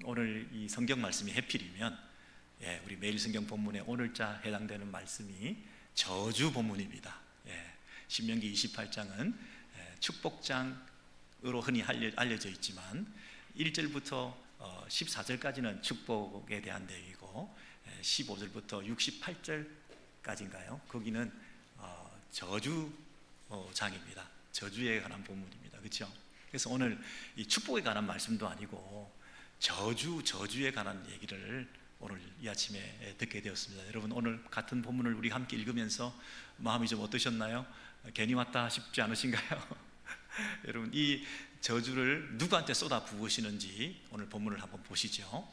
오늘 이 성경 말씀이 해필이면 우리 매일 성경 본문에 오늘자 해당되는 말씀이 저주 본문입니다. 신명기 28장은 축복장으로 흔히 알려져 있지만 1절부터 14절까지는 축복에 대한 내용이고 15절부터 68절까지인가요? 거기는 저주장입니다. 저주에 관한 본문입니다. 그렇죠? 그래서 오늘 이 축복에 관한 말씀도 아니고 저주에 관한 얘기를 오늘 이 아침에 듣게 되었습니다. 여러분, 오늘 같은 본문을 우리 함께 읽으면서 마음이 좀 어떠셨나요? 괜히 왔다 싶지 않으신가요? 여러분, 이 저주를 누구한테 쏟아 부으시는지 오늘 본문을 한번 보시죠.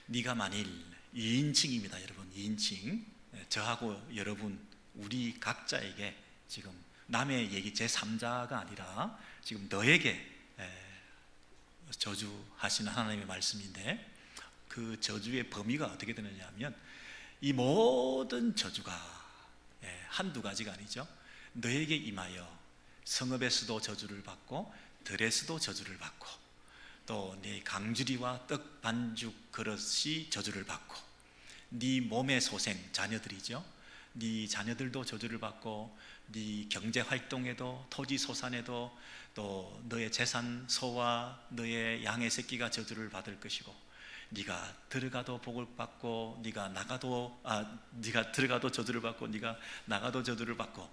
네가 만일 2인칭입니다. 여러분, 2인칭. 저하고 여러분, 우리 각자에게 지금 남의 얘기 제3자가 아니라 지금 너에게 저주하시는 하나님의 말씀인데, 그 저주의 범위가 어떻게 되느냐 하면 이 모든 저주가 한두 가지가 아니죠. 너에게 임하여 성읍에서도 저주를 받고 들에서도 저주를 받고 또 네 강주리와 떡 반죽 그릇이 저주를 받고 네 몸의 소생 자녀들이죠. 네 자녀들도 저주를 받고 네 경제 활동에도 토지 소산에도 또 너의 재산 소와 너의 양의 새끼가 저주를 받을 것이고 네가 들어가도 복을 받고 네가 들어가도 저주를 받고 네가 나가도 저주를 받고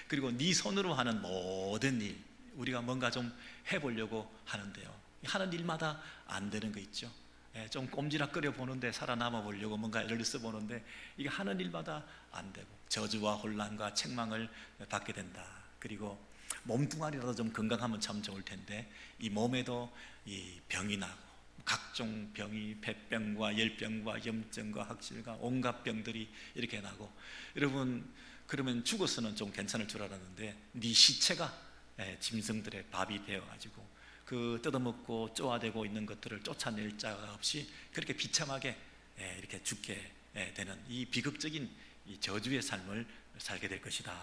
그리고 네 손으로 하는 모든 일, 우리가 뭔가 좀 해보려고 하는데요, 하는 일마다 안 되는 거 있죠. 좀 꼼지락거려 보는데 살아남아 보려고 뭔가 애를 써보는데 이게 하는 일마다 안 되고 저주와 혼란과 책망을 받게 된다. 그리고 몸뚱아리라도 좀 건강하면 참 좋을 텐데 이 몸에도 이 병이 나고 각종 병이 폐병과 열병과 염증과 확실과 온갖 병들이 이렇게 나고, 여러분 그러면 죽어서는 좀 괜찮을 줄 알았는데 네 시체가 짐승들의 밥이 되어가지고 그 뜯어먹고 쪼아대고 있는 것들을 쫓아낼 자가 없이 그렇게 비참하게 이렇게 죽게 되는 이 비극적인 이 저주의 삶을 살게 될 것이다,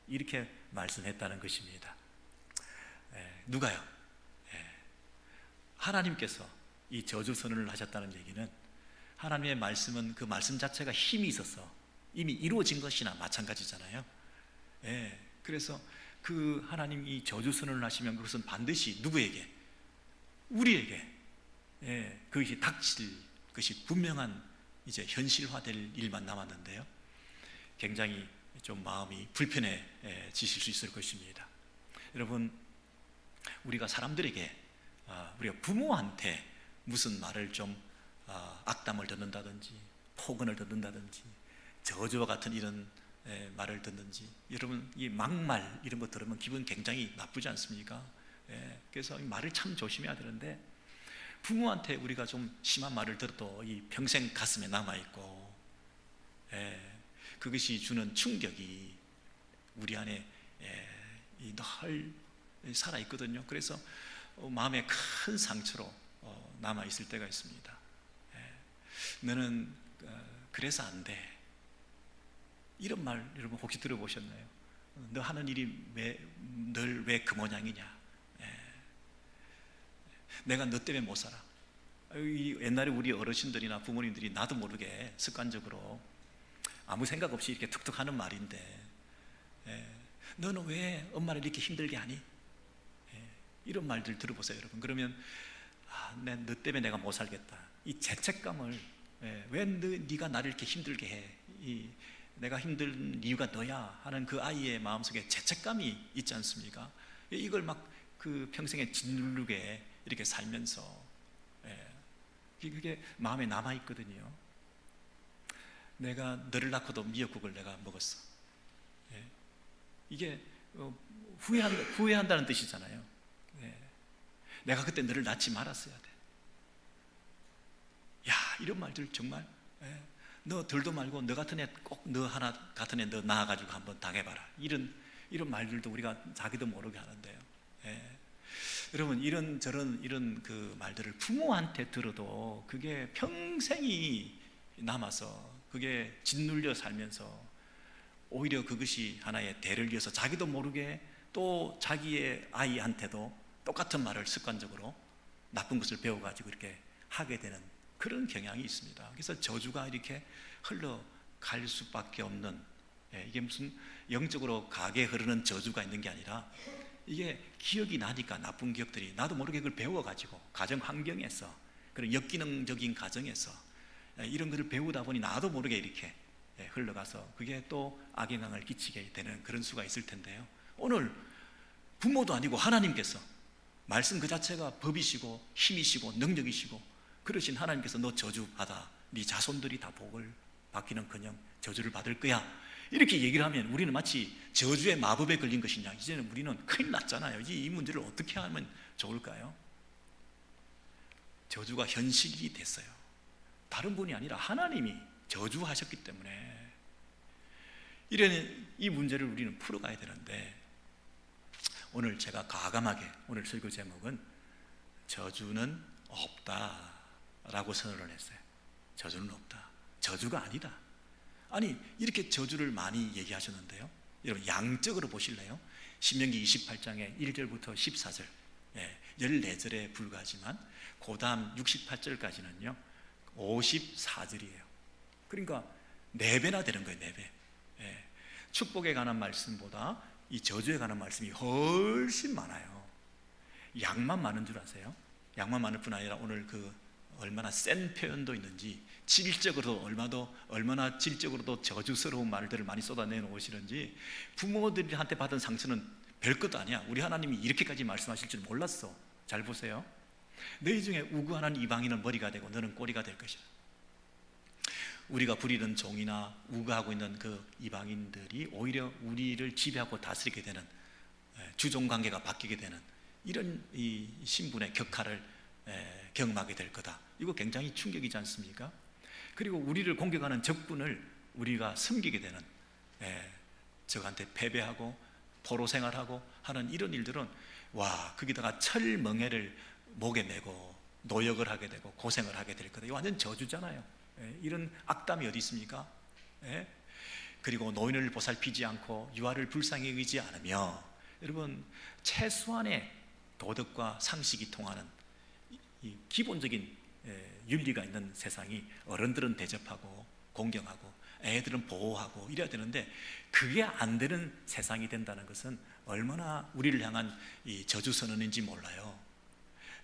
이렇게 말씀했다는 것입니다. 누가요? 하나님께서 이 저주 선언을 하셨다는 얘기는 하나님의 말씀은 그 말씀 자체가 힘이 있어서 이미 이루어진 것이나 마찬가지잖아요. 그래서 그 하나님이 저주 선언을 하시면 그것은 반드시 누구에게? 우리에게 그것이 닥칠 것이 분명한 이제 현실화될 일만 남았는데요, 굉장히 좀 마음이 불편해지실 수 있을 것입니다. 여러분, 우리가 사람들에게 우리가 부모한테 무슨 말을 좀 악담을 듣는다든지 폭언을 듣는다든지 저주와 같은 이런 말을 듣는지, 여러분 이 막말 이런 거 들으면 기분 굉장히 나쁘지 않습니까? 그래서 이 말을 참 조심해야 되는데 부모한테 우리가 좀 심한 말을 들어도 이 평생 가슴에 남아있고 그것이 주는 충격이 우리 안에 늘 살아있거든요. 그래서 마음에 큰 상처로 남아있을 때가 있습니다. 너는 그래서 안 돼, 이런 말 여러분 혹시 들어보셨나요? 너 하는 일이 늘 왜 그 모양이냐, 내가 너 때문에 못 살아. 옛날에 우리 어르신들이나 부모님들이 나도 모르게 습관적으로 아무 생각 없이 이렇게 툭툭 하는 말인데 너는 왜 엄마를 이렇게 힘들게 하니? 이런 말들 들어보세요, 여러분. 그러면 너 때문에 내가 못 살겠다, 이 죄책감을 왜 네가 나를 이렇게 힘들게 해, 내가 힘든 이유가 너야 하는 그 아이의 마음속에 죄책감이 있지 않습니까? 이걸 막 그 평생에 짓누르게 이렇게 살면서 그게 마음에 남아있거든요. 내가 너를 낳고도 미역국을 내가 먹었어, 이게 후회한다는 뜻이잖아요. 내가 그때 너를 낳지 말았어야 돼. 야, 이런 말들 정말 너 들도 말고 너 같은 애 꼭 너 하나 같은 애 너 낳아가지고 한번 당해봐라, 이런 말들도 우리가 자기도 모르게 하는데요. 여러분 이런 그 말들을 부모한테 들어도 그게 평생이 남아서 그게 짓눌려 살면서 오히려 그것이 하나의 대를 이어서 자기도 모르게 또 자기의 아이한테도 똑같은 말을 습관적으로 나쁜 것을 배워가지고 이렇게 하게 되는 그런 경향이 있습니다. 그래서 저주가 이렇게 흘러갈 수밖에 없는, 이게 무슨 영적으로 강하게 흐르는 저주가 있는 게 아니라 이게 기억이 나니까 나쁜 기억들이 나도 모르게 그걸 배워가지고 가정 환경에서, 그런 역기능적인 가정에서 이런 것을 배우다 보니 나도 모르게 이렇게 흘러가서 그게 또 악영향을 끼치게 되는 그런 수가 있을 텐데요, 오늘 부모도 아니고 하나님께서, 말씀 그 자체가 법이시고 힘이시고 능력이시고 그러신 하나님께서 너 저주받아, 네 자손들이 다 복을 받기는커녕 저주를 받을 거야, 이렇게 얘기를 하면 우리는 마치 저주의 마법에 걸린 것이냐, 이제는 우리는 큰일 났잖아요. 이 문제를 어떻게 하면 좋을까요? 저주가 현실이 됐어요. 다른 분이 아니라 하나님이 저주하셨기 때문에 이런 이 문제를 우리는 풀어가야 되는데, 오늘 제가 과감하게 오늘 설교 제목은 저주는 없다라고 선언을 했어요. 저주는 없다, 저주가 아니다. 아니, 이렇게 저주를 많이 얘기하셨는데요, 여러분 양적으로 보실래요? 신명기 28장의 1절부터 14절, 14절에 불과하지만 그 다음 68절까지는요 54절이에요. 그러니까 4배나 되는 거예요. 4배. 축복에 관한 말씀보다 이 저주에 관한 말씀이 훨씬 많아요. 양만 많은 줄 아세요? 양만 많을 뿐 아니라 오늘 그 얼마나 센 표현도 있는지, 질적으로도 얼마나 질적으로도 저주스러운 말들을 많이 쏟아내놓으시는지, 부모들한테 받은 상처는 별것도 아니야. 우리 하나님이 이렇게까지 말씀하실 줄 몰랐어. 잘 보세요. 너희 중에 우구하는 이방인은 머리가 되고 너는 꼬리가 될 것이다. 우리가 부리는 종이나 우구하고 있는 그 이방인들이 오히려 우리를 지배하고 다스리게 되는, 주종관계가 바뀌게 되는 이런 이 신분의 격하를 경험하게 될 거다. 이거 굉장히 충격이지 않습니까? 그리고 우리를 공격하는 적군을 우리가 섬기게 되는, 적한테 패배하고 포로 생활하고 하는 이런 일들은, 와, 거기다가 철멍에를 목에 메고 노역을 하게 되고 고생을 하게 될 거다. 이거 완전 저주잖아요. 이런 악담이 어디 있습니까? 그리고 노인을 보살피지 않고 유아를 불쌍히 여기지 않으며, 여러분 최소한의 도덕과 상식이 통하는 이 기본적인 윤리가 있는 세상이, 어른들은 대접하고 공경하고 애들은 보호하고 이래야 되는데, 그게 안 되는 세상이 된다는 것은 얼마나 우리를 향한 이 저주 선언인지 몰라요.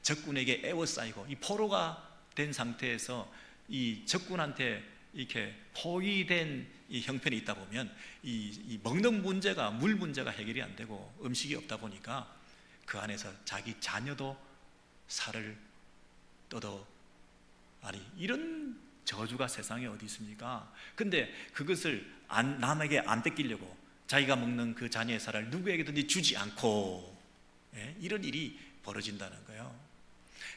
적군에게 애워싸이고 이 포로가 된 상태에서 이 적군한테 이렇게 포위된 이 형편이 있다 보면 이 먹는 문제가, 물 문제가 해결이 안 되고 음식이 없다 보니까 그 안에서 자기 자녀도 살을 떠도, 아니 이런 저주가 세상에 어디 있습니까? 근데 그것을 남에게 안 뺏기려고 자기가 먹는 그 자녀의 살을 누구에게든지 주지 않고, 이런 일이 벌어진다는 거예요.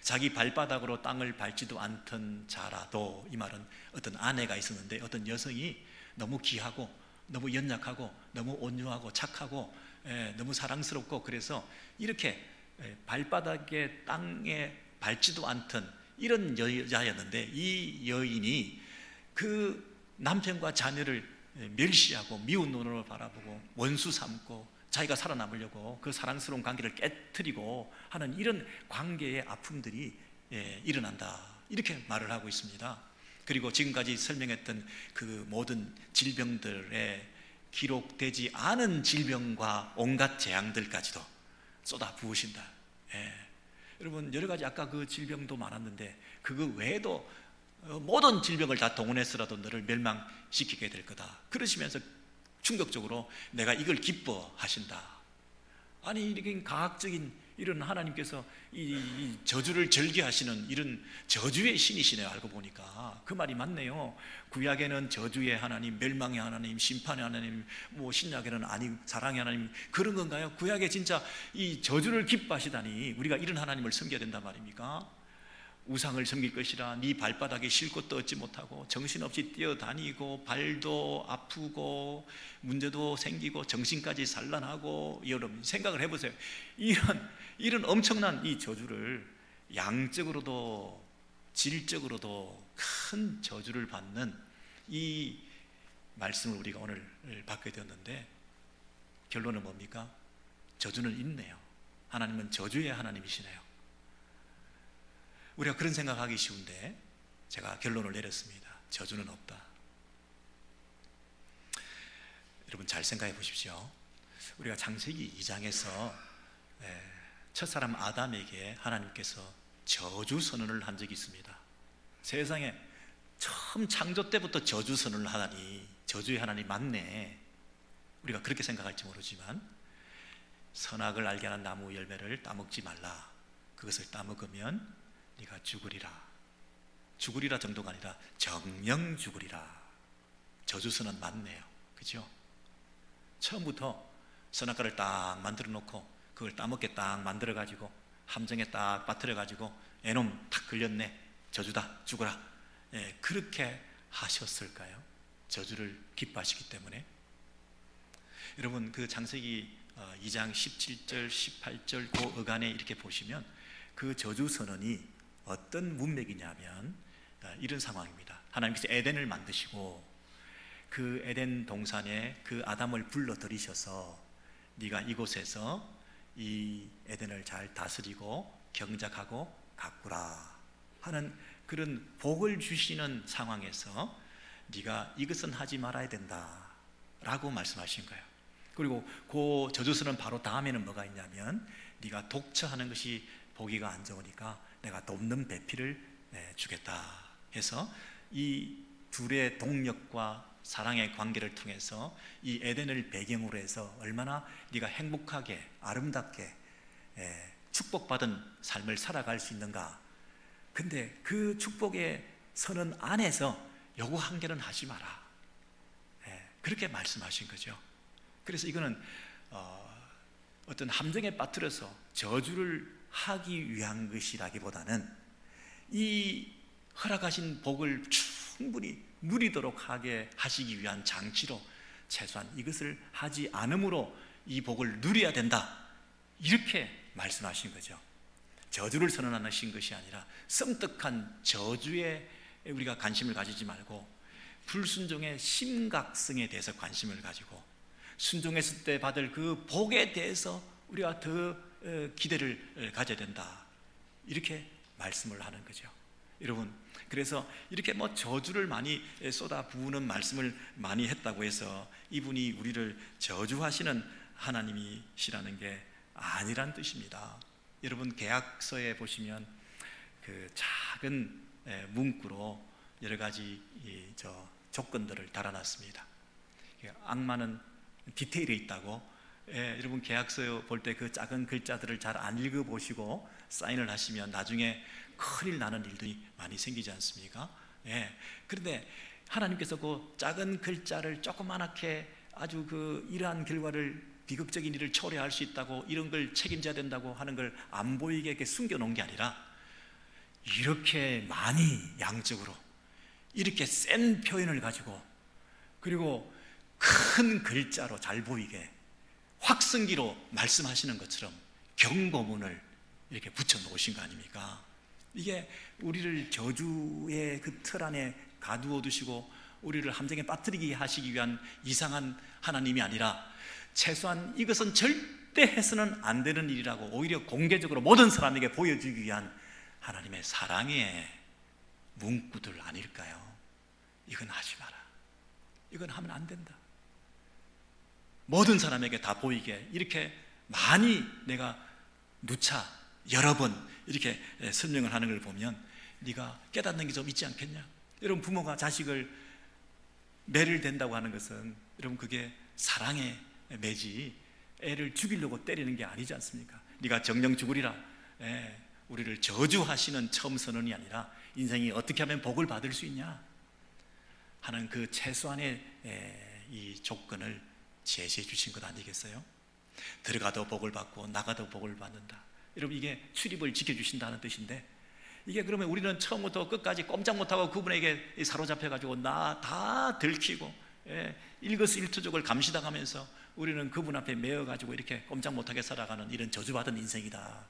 자기 발바닥으로 땅을 밟지도 않던 자라도, 이 말은 어떤 아내가 있었는데 어떤 여성이 너무 귀하고 너무 연약하고 너무 온유하고 착하고 너무 사랑스럽고, 그래서 이렇게 발바닥에 땅에 밟지도 않던 이런 여자였는데, 이 여인이 그 남편과 자녀를 멸시하고 미운 눈으로 바라보고 원수 삼고 자기가 살아남으려고 그 사랑스러운 관계를 깨트리고 하는 이런 관계의 아픔들이 일어난다, 이렇게 말을 하고 있습니다. 그리고 지금까지 설명했던 그 모든 질병들에 기록되지 않은 질병과 온갖 재앙들까지도 쏟아 부으신다. 여러분 여러 가지 아까 그 질병도 많았는데 그거 외에도 모든 질병을 다 동원해서라도 너를 멸망시키게 될 거다. 그러시면서 충격적으로 내가 이걸 기뻐하신다. 아니 이렇게 과학적인 이런 하나님께서 이 저주를 절개하시는 이런 저주의 신이시네요. 알고 보니까 그 말이 맞네요. 구약에는 저주의 하나님, 멸망의 하나님, 심판의 하나님, 뭐 신약에는 아니 사랑의 하나님, 그런 건가요? 구약에 진짜 이 저주를 기뻐하시다니 우리가 이런 하나님을 섬겨야 된단 말입니까? 우상을 섬길 것이라 네 발바닥에 쉴 곳도 얻지 못하고 정신없이 뛰어다니고 발도 아프고 문제도 생기고 정신까지 산란하고, 여러분 생각을 해보세요. 이런 엄청난 이 저주를, 양적으로도 질적으로도 큰 저주를 받는 이 말씀을 우리가 오늘 받게 되었는데, 결론은 뭡니까? 저주는 있네요. 하나님은 저주의 하나님이시네요. 우리가 그런 생각하기 쉬운데 제가 결론을 내렸습니다. 저주는 없다. 여러분 잘 생각해 보십시오. 우리가 창세기 2장에서 첫사람 아담에게 하나님께서 저주 선언을 한 적이 있습니다. 세상에 처음 창조 때부터 저주 선언을 하다니 저주의 하나님 맞네. 우리가 그렇게 생각할지 모르지만 선악을 알게 하는 나무 열매를 따먹지 말라. 그것을 따먹으면 네가 죽으리라. 죽으리라 정도가 아니라 정령 죽으리라. 저주 선언 맞네요. 그죠? 처음부터 선악과를 딱 만들어 놓고 그걸 따먹게 딱 만들어 가지고 함정에 딱 빠뜨려 가지고 애놈 탁 걸렸네. 저주다. 죽어라. 그렇게 하셨을까요? 저주를 기뻐하시기 때문에. 여러분 그 창세기 2장 17절 18절 그 어간에 이렇게 보시면 그 저주 선언이 어떤 문맥이냐면 이런 상황입니다. 하나님께서 에덴을 만드시고 그 에덴 동산에 그 아담을 불러들이셔서 네가 이곳에서 이 에덴을 잘 다스리고 경작하고 가꾸라 하는 그런 복을 주시는 상황에서 네가 이것은 하지 말아야 된다 라고 말씀하신 거예요. 그리고 그 저주서는 바로 다음에는 뭐가 있냐면 네가 독처하는 것이 보기가 안 좋으니까 내가 돕는 배필을 주겠다 해서 이 둘의 동력과 사랑의 관계를 통해서 이 에덴을 배경으로 해서 얼마나 네가 행복하게 아름답게 축복받은 삶을 살아갈 수 있는가. 근데 그 축복의 선언 안에서 요구 한 개는 하지 마라. 그렇게 말씀하신 거죠. 그래서 이거는 어떤 함정에 빠뜨려서 저주를 하기 위한 것이라기보다는 이 허락하신 복을 충분히 누리도록 하게 하시기 위한 장치로 최소한 이것을 하지 않음으로 이 복을 누려야 된다 이렇게 말씀하신 거죠. 저주를 선언하신 것이 아니라 섬뜩한 저주에 우리가 관심을 가지지 말고 불순종의 심각성에 대해서 관심을 가지고 순종했을 때 받을 그 복에 대해서 우리가 더 기대를 가져야 된다 이렇게 말씀을 하는 거죠. 여러분 그래서 이렇게 뭐 저주를 많이 쏟아 부으는 말씀을 많이 했다고 해서 이분이 우리를 저주하시는 하나님이시라는 게 아니란 뜻입니다. 여러분 계약서에 보시면 그 작은 문구로 여러 가지 조건들을 달아놨습니다. 악마는 디테일에 있다고. 여러분 계약서 볼 때 그 작은 글자들을 잘 안 읽어보시고 사인을 하시면 나중에 큰일 나는 일들이 많이 생기지 않습니까? 그런데 하나님께서 그 작은 글자를 조그맣게 아주 그 이러한 결과를 비극적인 일을 초래할 수 있다고 이런 걸 책임져야 된다고 하는 걸 안 보이게 이렇게 숨겨놓은 게 아니라 이렇게 많이 양적으로 이렇게 센 표현을 가지고 그리고 큰 글자로 잘 보이게 확성기로 말씀하시는 것처럼 경고문을 이렇게 붙여 놓으신 거 아닙니까? 이게 우리를 저주의 그 틀 안에 가두어 두시고 우리를 함정에 빠뜨리게 하시기 위한 이상한 하나님이 아니라 최소한 이것은 절대 해서는 안 되는 일이라고 오히려 공개적으로 모든 사람에게 보여주기 위한 하나님의 사랑의 문구들 아닐까요? 이건 하지 마라. 이건 하면 안 된다. 모든 사람에게 다 보이게 이렇게 많이 내가 누차 여러 번 이렇게 설명을 하는 걸 보면 네가 깨닫는 게 좀 있지 않겠냐? 여러분 부모가 자식을 매를 댄다고 하는 것은 여러분 그게 사랑의 매지 애를 죽이려고 때리는 게 아니지 않습니까? 네가 정령 죽으리라. 우리를 저주하시는 처음 선언이 아니라 인생이 어떻게 하면 복을 받을 수 있냐 하는 그 최소한의 이 조건을 제시해 주신 것 아니겠어요? 들어가도 복을 받고 나가도 복을 받는다. 여러분 이게 출입을 지켜주신다는 뜻인데 이게 그러면 우리는 처음부터 끝까지 꼼짝 못하고 그분에게 사로잡혀가지고 나 다 들키고 일거수일투족을 감시당하면서 우리는 그분 앞에 매여가지고 이렇게 꼼짝 못하게 살아가는 이런 저주받은 인생이다.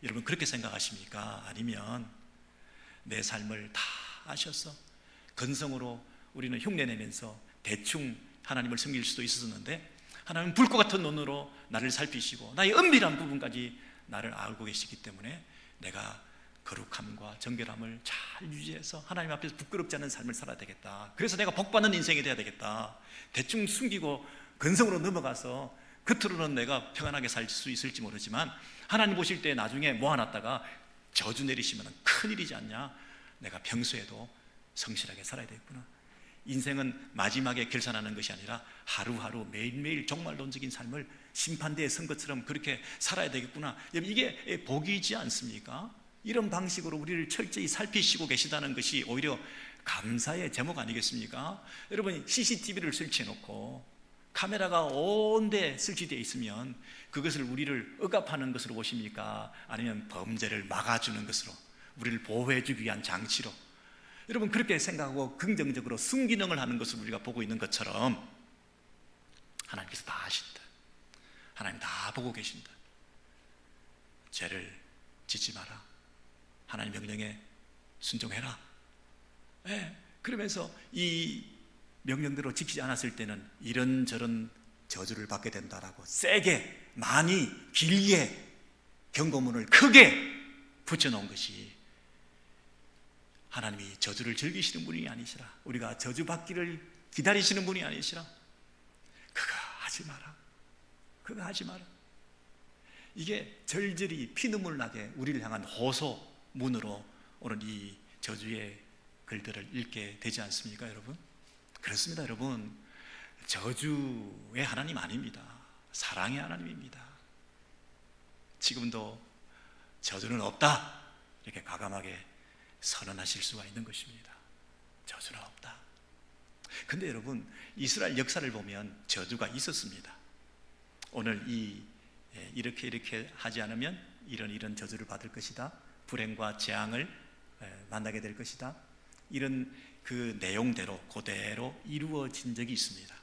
여러분 그렇게 생각하십니까? 아니면 내 삶을 다 아셔서 건성으로 우리는 흉내내면서 대충 하나님을 섬길 수도 있었는데 하나님은 불꽃 같은 눈으로 나를 살피시고 나의 은밀한 부분까지 나를 알고 계시기 때문에 내가 거룩함과 정결함을 잘 유지해서 하나님 앞에서 부끄럽지 않은 삶을 살아야 되겠다. 그래서 내가 복받는 인생이 돼야 되겠다. 대충 숨기고 근성으로 넘어가서 겉으로는 내가 평안하게 살 수 있을지 모르지만 하나님 보실 때 나중에 모아놨다가 저주 내리시면 큰일이지 않냐. 내가 평소에도 성실하게 살아야 되겠구나. 인생은 마지막에 결산하는 것이 아니라 하루하루 매일매일 종말론적인 삶을 심판대의 선거처럼 그렇게 살아야 되겠구나. 이게 복이지 않습니까? 이런 방식으로 우리를 철저히 살피시고 계시다는 것이 오히려 감사의 제목 아니겠습니까? 여러분, CCTV를 설치해놓고 카메라가 온데 설치되어 있으면 그것을 우리를 억압하는 것으로 보십니까? 아니면 범죄를 막아주는 것으로, 우리를 보호해주기 위한 장치로, 여러분 그렇게 생각하고 긍정적으로 순기능을 하는 것을 우리가 보고 있는 것처럼 하나님께서 다 아신다. 하나님 다 보고 계신다. 죄를 짓지 마라. 하나님 명령에 순종해라. 그러면서 이 명령대로 지키지 않았을 때는 이런저런 저주를 받게 된다라고 세게, 많이, 길게 경고문을 크게 붙여놓은 것이 하나님이 저주를 즐기시는 분이 아니시라, 우리가 저주받기를 기다리시는 분이 아니시라. 그거 하지 마라. 그거 하지 마라. 이게 절절히 피눈물 나게 우리를 향한 호소문으로 오늘 이 저주의 글들을 읽게 되지 않습니까, 여러분? 그렇습니다, 여러분. 저주의 하나님 아닙니다. 사랑의 하나님입니다. 지금도 저주는 없다, 이렇게 과감하게 선언하실 수가 있는 것입니다. 저주는 없다. 근데 여러분, 이스라엘 역사를 보면 저주가 있었습니다. 오늘 이렇게 하지 않으면 이런 저주를 받을 것이다, 불행과 재앙을 만나게 될 것이다, 이런 그 내용대로 그대로 이루어진 적이 있습니다.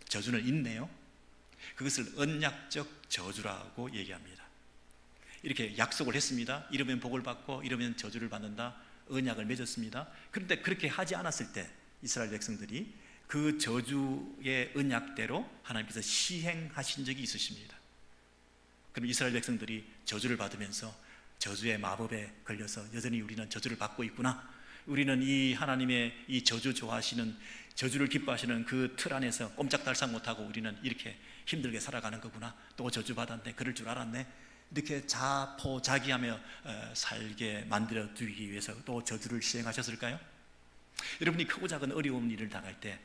저주는 있네요. 그것을 언약적 저주라고 얘기합니다. 이렇게 약속을 했습니다. 이러면 복을 받고 이러면 저주를 받는다, 언약을 맺었습니다. 그런데 그렇게 하지 않았을 때 이스라엘 백성들이 그 저주의 언약대로 하나님께서 시행하신 적이 있으십니다. 그럼 이스라엘 백성들이 저주를 받으면서 저주의 마법에 걸려서 여전히 우리는 저주를 받고 있구나, 우리는 이 하나님의 이 저주 좋아하시는, 저주를 기뻐하시는 그 틀 안에서 꼼짝달싹 못하고 우리는 이렇게 힘들게 살아가는 거구나, 또 저주 받았네, 그럴 줄 알았네, 이렇게 자포자기하며 살게 만들어 두기 위해서 또 저주를 시행하셨을까요? 여러분이 크고 작은 어려운 일을 당할 때,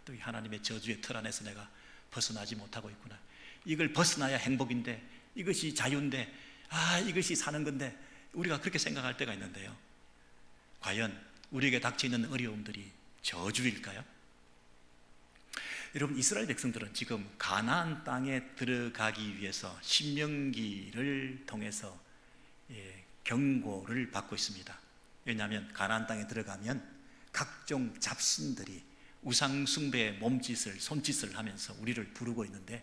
또 하나님의 저주의 틀 안에서 내가 벗어나지 못하고 있구나, 이걸 벗어나야 행복인데, 이것이 자유인데, 이것이 사는 건데, 우리가 그렇게 생각할 때가 있는데요, 과연 우리에게 닥쳐있는 어려움들이 저주일까요? 여러분, 이스라엘 백성들은 지금 가나안 땅에 들어가기 위해서 신명기를 통해서 경고를 받고 있습니다. 왜냐하면 가나안 땅에 들어가면 각종 잡신들이 우상 숭배의 몸짓을, 손짓을 하면서 우리를 부르고 있는데,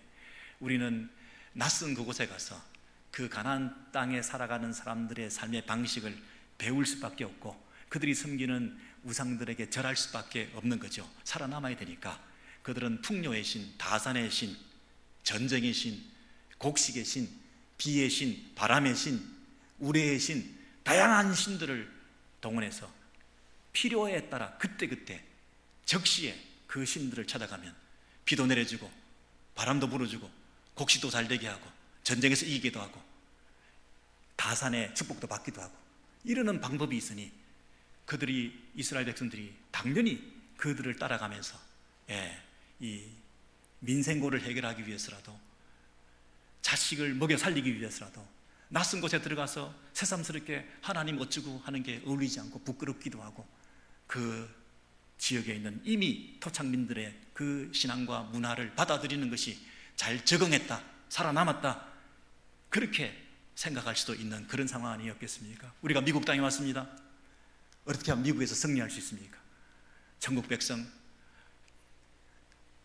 우리는 낯선 그곳에 가서 그 가나안 땅에 살아가는 사람들의 삶의 방식을 배울 수밖에 없고 그들이 섬기는 우상들에게 절할 수밖에 없는 거죠. 살아남아야 되니까. 그들은 풍요의 신, 다산의 신, 전쟁의 신, 곡식의 신, 비의 신, 바람의 신, 우레의 신, 다양한 신들을 동원해서 필요에 따라 그때그때 적시에 그 신들을 찾아가면 비도 내려주고 바람도 불어주고 곡식도 잘 되게 하고 전쟁에서 이기기도 하고 다산의 축복도 받기도 하고 이러는 방법이 있으니 그들이, 이스라엘 백성들이 당연히 그들을 따라가면서 이 민생고를 해결하기 위해서라도, 자식을 먹여 살리기 위해서라도 낯선 곳에 들어가서 새삼스럽게 하나님 어쩌고 하는 게 어울리지 않고 부끄럽기도 하고, 그 지역에 있는 이미 토착민들의 그 신앙과 문화를 받아들이는 것이 잘 적응했다, 살아남았다, 그렇게 생각할 수도 있는 그런 상황 아니었겠습니까? 우리가 미국 땅에 왔습니다. 어떻게 하면 미국에서 승리할 수 있습니까? 천국 백성,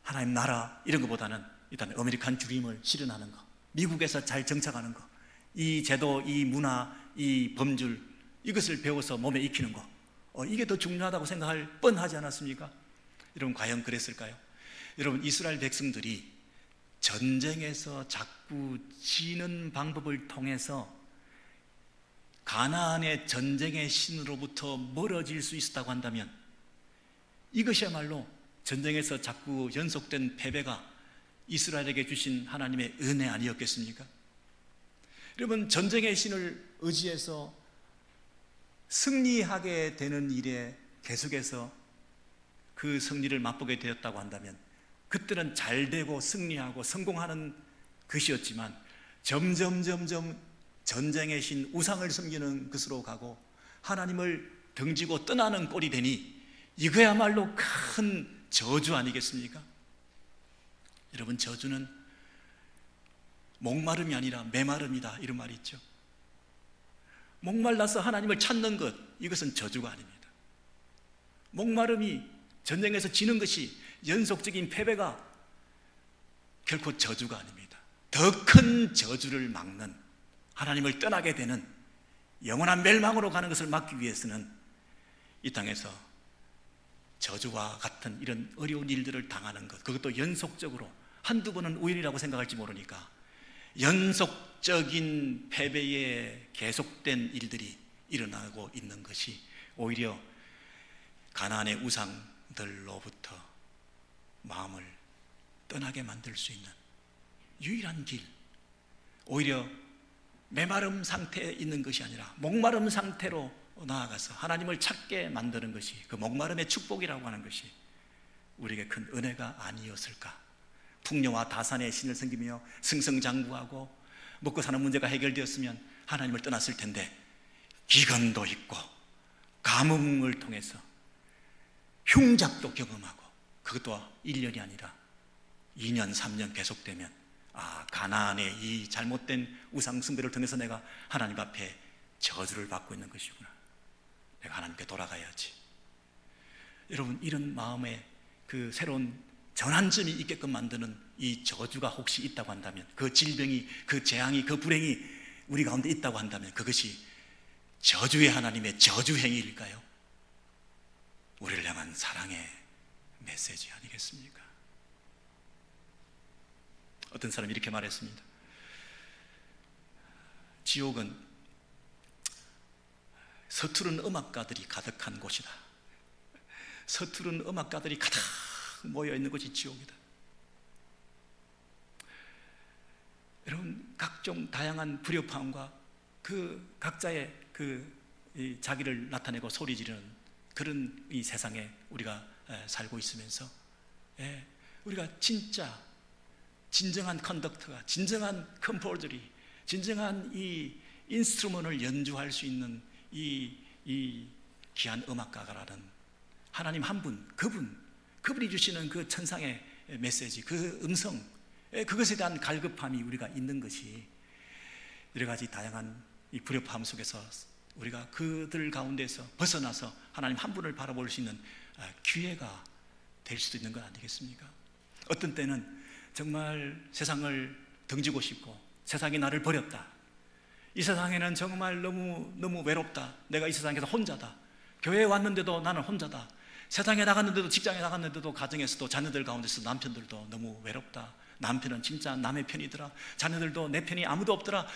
하나님 나라 이런 것보다는 일단 아메리칸 드림을 실현하는 거, 미국에서 잘 정착하는 거, 이 제도, 이 문화, 이 범줄, 이것을 배워서 몸에 익히는 거, 이게 더 중요하다고 생각할 뻔하지 않았습니까? 여러분, 과연 그랬을까요? 여러분, 이스라엘 백성들이 전쟁에서 자꾸 지는 방법을 통해서 가나안의 전쟁의 신으로부터 멀어질 수 있었다고 한다면 이것이야말로 전쟁에서 자꾸 연속된 패배가 이스라엘에게 주신 하나님의 은혜 아니었겠습니까? 여러분, 전쟁의 신을 의지해서 승리하게 되는 일에 계속해서 그 승리를 맛보게 되었다고 한다면 그때는 잘 되고 승리하고 성공하는 것이었지만 점점 전쟁의 신 우상을 섬기는 것으로 가고 하나님을 등지고 떠나는 꼴이 되니 이거야말로 큰 저주 아니겠습니까? 여러분, 저주는 목마름이 아니라 메마름이다, 이런 말이 있죠. 목말라서 하나님을 찾는 것, 이것은 저주가 아닙니다. 목마름이 전쟁에서 지는 것이 연속적인 패배가 결코 저주가 아닙니다. 더 큰 저주를 막는, 하나님을 떠나게 되는 영원한 멸망으로 가는 것을 막기 위해서는 이 땅에서 저주와 같은 이런 어려운 일들을 당하는 것, 그것도 연속적으로 한두 번은 우연이라고 생각할지 모르니까 연속적인 패배에 계속된 일들이 일어나고 있는 것이 오히려 가나안의 우상들로부터 마음을 떠나게 만들 수 있는 유일한 길, 오히려 메마름 상태에 있는 것이 아니라 목마름 상태로 나아가서 하나님을 찾게 만드는 것이, 그 목마름의 축복이라고 하는 것이 우리에게 큰 은혜가 아니었을까. 풍요와 다산의 신을 섬기며 승승장구하고 먹고 사는 문제가 해결되었으면 하나님을 떠났을 텐데 기근도 있고 가뭄을 통해서 흉작도 경험하고, 그것도 1년이 아니라 2년, 3년 계속되면 가나안의 이 잘못된 우상 숭배를 통해서 내가 하나님 앞에 저주를 받고 있는 것이구나, 내가 하나님께 돌아가야지. 여러분, 이런 마음에 그 새로운 전환점이 있게끔 만드는 이 저주가 혹시 있다고 한다면, 그 질병이, 그 재앙이, 그 불행이 우리 가운데 있다고 한다면 그것이 저주의 하나님의 저주 행위일까요? 우리를 향한 사랑의 메시지 아니겠습니까? 어떤 사람이 이렇게 말했습니다. 지옥은 서투른 음악가들이 가득한 곳이다. 서투른 음악가들이 가득 모여있는 곳이 지옥이다. 여러분, 각종 다양한 불협화음과 그 각자의 이 자기를 나타내고 소리 지르는 그런 이 세상에 우리가 살고 있으면서 우리가 진정한 컨덕터가, 진정한 컴포저리, 진정한 이 인스트루먼을 연주할 수 있는 이 귀한 음악가라는 하나님 한 분, 그분이 주시는 그 천상의 메시지, 그 음성, 그것에 대한 갈급함이 우리가 있는 것이 여러 가지 다양한 이 불협화음 속에서 우리가 그들 가운데서 벗어나서 하나님 한 분을 바라볼 수 있는 기회가 될 수도 있는 것 아니겠습니까? 어떤 때는 정말 세상을 등지고 싶고 세상이 나를 버렸다, 이 세상에는 정말 너무 외롭다, 내가 이 세상에서 혼자다, 교회에 왔는데도 나는 혼자다, 세상에 나갔는데도, 직장에 나갔는데도, 가정에서도, 자녀들 가운데서 남편들도 너무 외롭다, 남편은 진짜 남의 편이더라, 자녀들도 내 편이 아무도 없더라,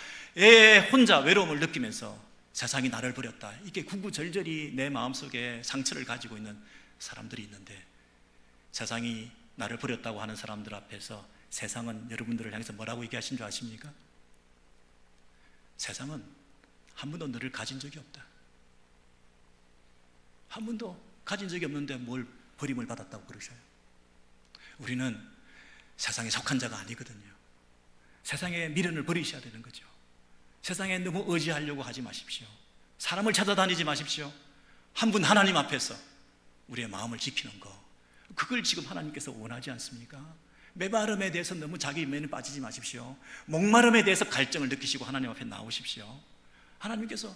혼자 외로움을 느끼면서 세상이 나를 버렸다, 이게 구구절절히 내 마음속에 상처를 가지고 있는 사람들이 있는데, 세상이 나를 버렸다고 하는 사람들 앞에서 세상은 여러분들을 향해서 뭐라고 얘기하신 줄 아십니까? 세상은 한 번도 너를 가진 적이 없다, 한 번도 가진 적이 없는데 뭘 버림을 받았다고 그러셔요. 우리는 세상에 속한 자가 아니거든요. 세상의 미련을 버리셔야 되는 거죠. 세상에 너무 의지하려고 하지 마십시오. 사람을 찾아다니지 마십시오. 한 분 하나님 앞에서 우리의 마음을 지키는 거, 그걸 지금 하나님께서 원하지 않습니까? 메마름에 대해서 너무 자기 면에 빠지지 마십시오. 목마름에 대해서 갈증을 느끼시고 하나님 앞에 나오십시오. 하나님께서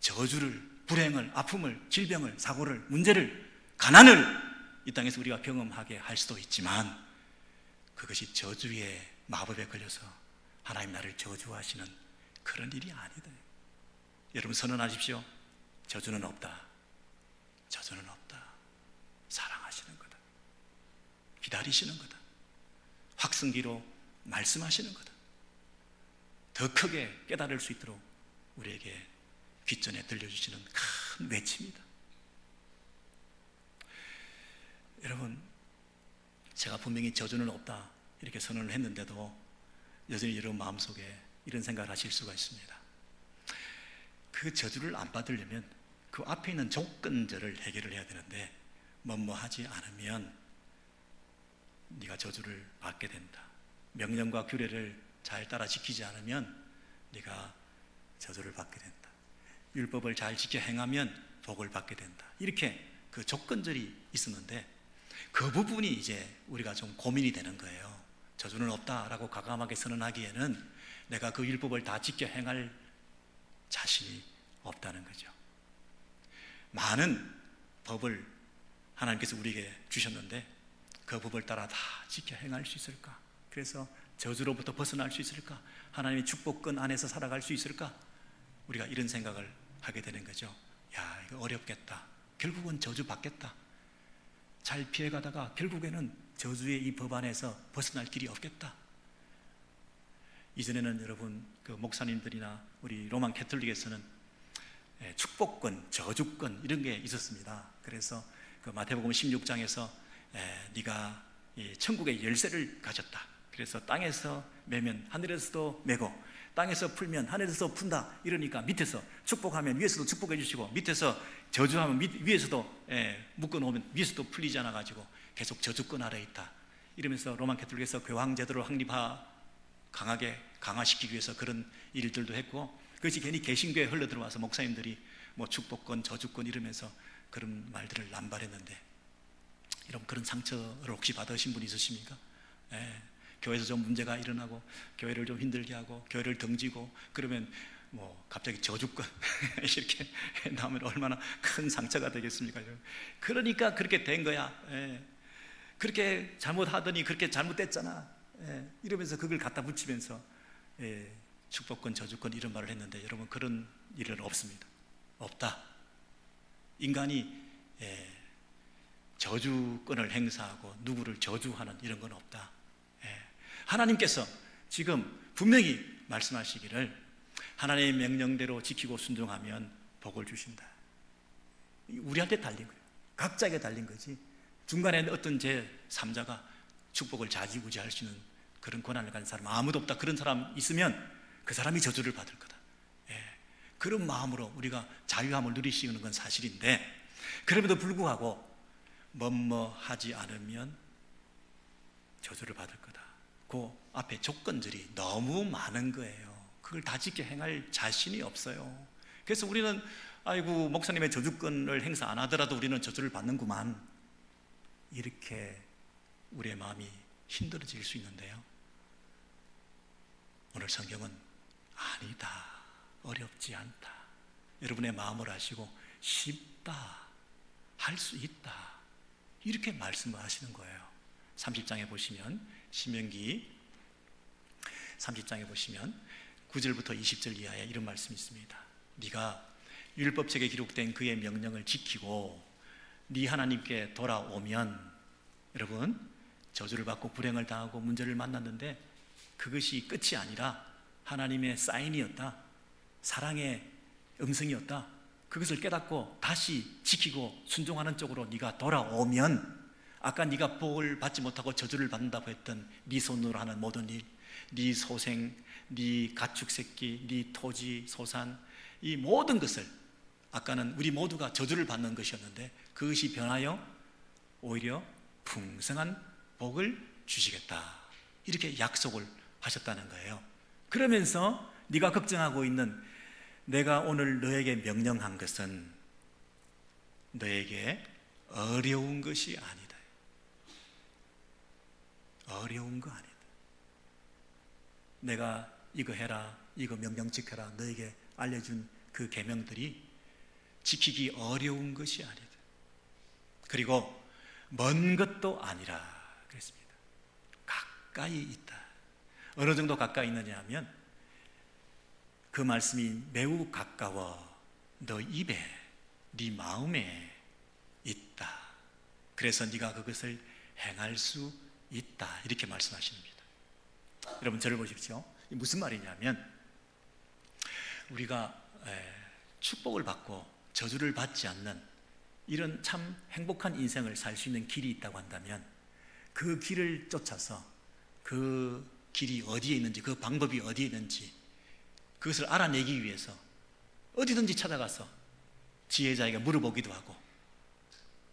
저주를, 불행을, 아픔을, 질병을, 사고를, 문제를, 가난을 이 땅에서 우리가 경험하게 할 수도 있지만 그것이 저주의 마법에 걸려서 하나님 나를 저주하시는 그런 일이 아니다. 여러분, 선언하십시오. 저주는 없다. 저주는 없다. 사랑하시는 거다. 기다리시는 거다. 확성기로 말씀하시는 거다. 더 크게 깨달을 수 있도록 우리에게 귓전에 들려주시는 큰 외침입니다. 여러분, 제가 분명히 저주는 없다 이렇게 선언을 했는데도 여전히 여러분 마음속에 이런 생각을 하실 수가 있습니다. 그 저주를 안 받으려면 그 앞에 있는 조건절을 해결을 해야 되는데 뭐뭐 하지 않으면 네가 저주를 받게 된다. 명령과 규례를 잘 따라 지키지 않으면 네가 저주를 받게 된다. 율법을 잘 지켜 행하면 복을 받게 된다. 이렇게 그 조건절이 있었는데 그 부분이 이제 우리가 좀 고민이 되는 거예요. 저주는 없다라고 과감하게 선언하기에는 내가 그 율법을 다 지켜 행할 자신이 없다는 거죠. 많은 법을 하나님께서 우리에게 주셨는데 그 법을 따라 다 지켜 행할 수 있을까? 그래서 저주로부터 벗어날 수 있을까? 하나님의 축복권 안에서 살아갈 수 있을까? 우리가 이런 생각을 하게 되는 거죠. 야, 이거 어렵겠다. 결국은 저주 받겠다. 잘 피해가다가 결국에는 저주의 이 법 안에서 벗어날 길이 없겠다. 이전에는 여러분 그 목사님들이나 우리 로만 캐톨릭에서는 축복권, 저주권 이런 게 있었습니다. 그래서 그 마태복음 16장에서 네가 이 천국의 열쇠를 가졌다. 그래서 땅에서 매면 하늘에서도 매고 땅에서 풀면 하늘에서 푼다. 이러니까 밑에서 축복하면 위에서도 축복해 주시고 밑에서 저주하면 위에서도 묶어놓으면 위에서도 풀리지 않아가지고 계속 저주권 아래에 있다. 이러면서 로만 캐톨릭에서 교황 제도를 강하게 강화시키기 위해서 그런 일들도 했고 그것이 괜히 개신교에 흘러들어와서 목사님들이 뭐 축복권, 저주권 이러면서 그런 말들을 남발했는데 여러분 그런 상처를 혹시 받으신 분 있으십니까? 교회에서 좀 문제가 일어나고 교회를 좀 힘들게 하고 교회를 등지고 그러면 뭐 갑자기 저주권 이렇게 나오면 얼마나 큰 상처가 되겠습니까? 그러니까 그렇게 된 거야. 그렇게 잘못하더니 그렇게 잘못됐잖아. 이러면서 그걸 갖다 붙이면서 축복권, 저주권 이런 말을 했는데 여러분 그런 일은 없습니다. 없다. 인간이 저주권을 행사하고 누구를 저주하는 이런 건 없다. 하나님께서 지금 분명히 말씀하시기를 하나님의 명령대로 지키고 순종하면 복을 주신다. 우리한테 달린 거예요. 각자에게 달린 거지. 중간에 어떤 제3자가 축복을 좌지우지할 수 있는 그런 권한을 가진 사람 아무도 없다. 그런 사람 있으면 그 사람이 저주를 받을 거다. 그런 마음으로 우리가 자유함을 누리시는 건 사실인데 그럼에도 불구하고 뭐뭐 하지 않으면 저주를 받을 거다. 그 앞에 조건들이 너무 많은 거예요. 그걸 다 지켜 행할 자신이 없어요. 그래서 우리는 아이고 목사님의 저주권을 행사 안 하더라도 우리는 저주를 받는구만 이렇게 우리의 마음이 힘들어질 수 있는데요, 오늘 성경은 아니다, 어렵지 않다, 여러분의 마음을 아시고 쉽다, 할 수 있다 이렇게 말씀을 하시는 거예요. 30장에 보시면 신명기 30장에 보시면 9절부터 20절 이하에 이런 말씀이 있습니다. 네가 율법책에 기록된 그의 명령을 지키고 네 하나님께 돌아오면, 여러분 저주를 받고 불행을 당하고 문제를 만났는데 그것이 끝이 아니라 하나님의 사인이었다, 사랑의 음성이었다, 그것을 깨닫고 다시 지키고 순종하는 쪽으로 네가 돌아오면 아까 네가 복을 받지 못하고 저주를 받는다고 했던 네 손으로 하는 모든 일, 네 소생, 네 가축 새끼, 네 토지, 소산, 이 모든 것을 아까는 우리 모두가 저주를 받는 것이었는데 그것이 변하여 오히려 풍성한 복을 주시겠다 이렇게 약속을 하셨다는 거예요. 그러면서 네가 걱정하고 있는 내가 오늘 너에게 명령한 것은 너에게 어려운 것이 아니다. 어려운 거 아니다. 내가 이거 해라, 이거 명령 지켜라 너에게 알려준 그 계명들이 지키기 어려운 것이 아니다. 그리고 먼 것도 아니라 그랬습니다. 가까이 있다. 어느 정도 가까이 있느냐 하면 그 말씀이 매우 가까워 너 입에, 네 마음에 있다. 그래서 네가 그것을 행할 수 있다 이렇게 말씀하십니다. 여러분 저를 보십시오. 무슨 말이냐면 우리가 축복을 받고 저주를 받지 않는 이런 참 행복한 인생을 살 수 있는 길이 있다고 한다면 그 길을 쫓아서 그 길이 어디에 있는지, 그 방법이 어디에 있는지 그것을 알아내기 위해서 어디든지 찾아가서 지혜자에게 물어보기도 하고,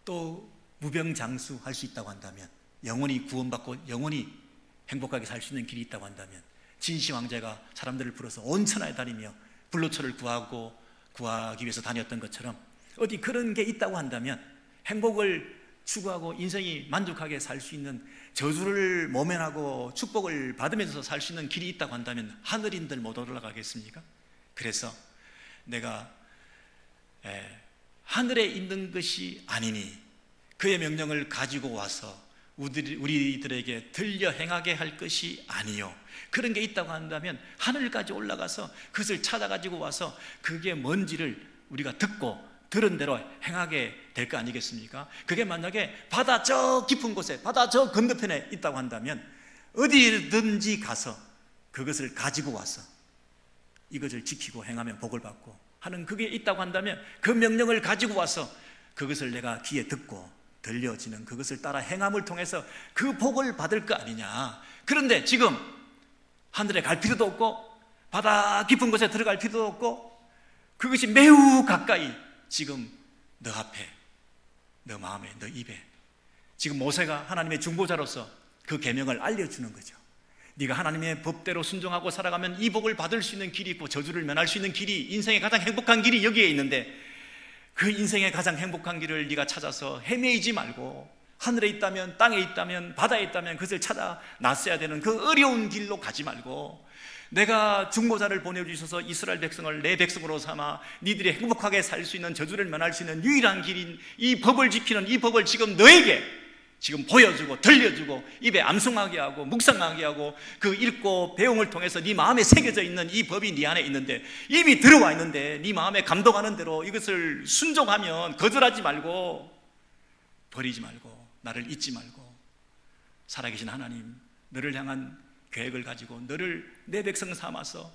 또 무병장수할 수 있다고 한다면, 영원히 구원받고 영원히 행복하게 살 수 있는 길이 있다고 한다면, 진시 황제가 사람들을 불러서 온 천하에 다니며 불로초를 구하기 위해서 다녔던 것처럼 어디 그런 게 있다고 한다면, 행복을 추구하고 인생이 만족하게 살 수 있는, 저주를 모면하고 축복을 받으면서 살 수 있는 길이 있다고 한다면 하늘인들 못 올라가겠습니까? 그래서 내가 하늘에 있는 것이 아니니 그의 명령을 가지고 와서 우리들에게 들려 행하게 할 것이 아니요, 그런 게 있다고 한다면 하늘까지 올라가서 그것을 찾아가지고 와서 그게 뭔지를 우리가 듣고 들은 대로 행하게 될 거 아니겠습니까? 그게 만약에 바다 저 깊은 곳에, 바다 저 건너편에 있다고 한다면 어디든지 가서 그것을 가지고 와서 이것을 지키고 행하면 복을 받고 하는, 그게 있다고 한다면 그 명령을 가지고 와서 그것을 내가 귀에 듣고 들려지는 그것을 따라 행함을 통해서 그 복을 받을 거 아니냐. 그런데 지금 하늘에 갈 필요도 없고 바다 깊은 곳에 들어갈 필요도 없고, 그것이 매우 가까이 지금 너 앞에, 너 마음에, 너 입에, 지금 모세가 하나님의 중보자로서 그 계명을 알려주는 거죠. 네가 하나님의 법대로 순종하고 살아가면 이 복을 받을 수 있는 길이 있고 저주를 면할 수 있는 길이, 인생의 가장 행복한 길이 여기에 있는데, 그 인생의 가장 행복한 길을 네가 찾아서 헤매이지 말고, 하늘에 있다면, 땅에 있다면, 바다에 있다면 그것을 찾아 나서야 되는 그 어려운 길로 가지 말고, 내가 중보자를 보내주셔서 이스라엘 백성을 내 백성으로 삼아 니들이 행복하게 살 수 있는, 저주를 면할 수 있는 유일한 길인 이 법을 지키는, 이 법을 지금 너에게 지금 보여주고 들려주고 입에 암송하게 하고 묵상하게 하고 그 읽고 배움을 통해서 네 마음에 새겨져 있는 이 법이 네 안에 있는데, 이미 들어와 있는데 네 마음에 감동하는 대로 이것을 순종하면 거절하지 말고, 버리지 말고, 나를 잊지 말고, 살아계신 하나님 너를 향한 계획을 가지고 너를 내 백성 삼아서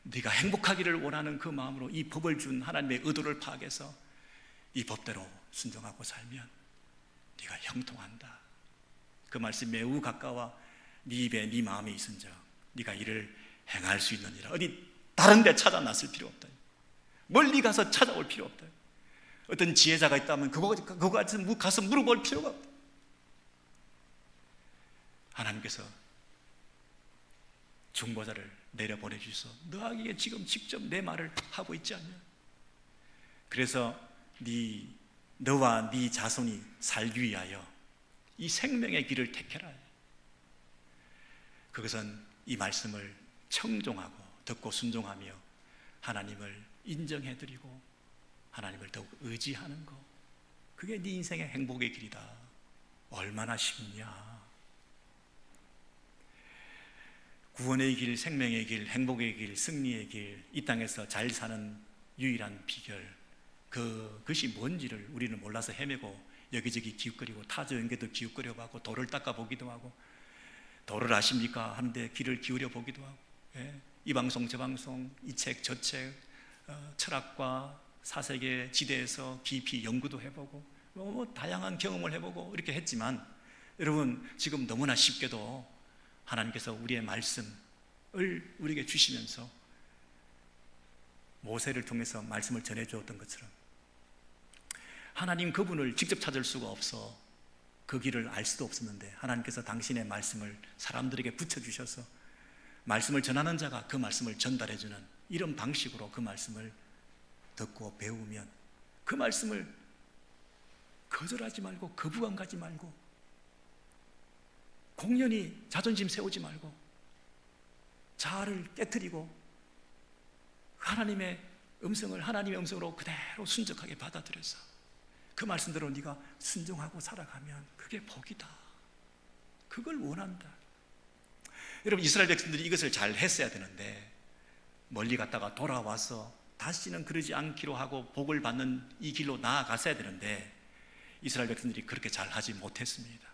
네가 행복하기를 원하는 그 마음으로 이 법을 준 하나님의 의도를 파악해서 이 법대로 순종하고 살면 네가 형통한다. 그 말씀이 매우 가까워 네 입에 네 마음에 있은즉 네가 이를 행할 수 있느니라. 어디 다른 데 찾아 나설 필요 없다. 멀리 가서 찾아올 필요 없다. 어떤 지혜자가 있다면 그거 가서 물어볼 필요가 없다. 하나님께서 중보자를 내려보내주셔서 너에게 지금 직접 내 말을 하고 있지 않냐. 그래서 너와 네 자손이 살기 위하여 이 생명의 길을 택해라. 그것은 이 말씀을 청종하고 듣고 순종하며 하나님을 인정해드리고 하나님을 더욱 의지하는 것, 그게 네 인생의 행복의 길이다. 얼마나 쉽냐. 구원의 길, 생명의 길, 행복의 길, 승리의 길, 이 땅에서 잘 사는 유일한 비결, 그것이 뭔지를 우리는 몰라서 헤매고 여기저기 기웃거리고 타저 연계도 기웃거려 하고 도를 닦아 보기도 하고, 도를 아십니까 하는데 귀를 기울여 보기도 하고, 이 방송 저 방송, 이 책 저 책, 철학과 사색의 지대에서 깊이 연구도 해보고 다양한 경험을 해보고 이렇게 했지만, 여러분 지금 너무나 쉽게도 하나님께서 우리의 말씀을 우리에게 주시면서 모세를 통해서 말씀을 전해주었던 것처럼 하나님 그분을 직접 찾을 수가 없어 그 길을 알 수도 없었는데, 하나님께서 당신의 말씀을 사람들에게 붙여주셔서 말씀을 전하는 자가 그 말씀을 전달해주는 이런 방식으로 그 말씀을 듣고 배우면, 그 말씀을 거절하지 말고 거부감 가지 말고 공연히 자존심 세우지 말고 자아를 깨트리고 하나님의 음성으로 그대로 순적하게 받아들여서 그 말씀대로 네가 순종하고 살아가면 그게 복이다. 그걸 원한다. 여러분, 이스라엘 백성들이 이것을 잘 했어야 되는데 멀리 갔다가 돌아와서 다시는 그러지 않기로 하고 복을 받는 이 길로 나아갔어야 되는데, 이스라엘 백성들이 그렇게 잘 하지 못했습니다.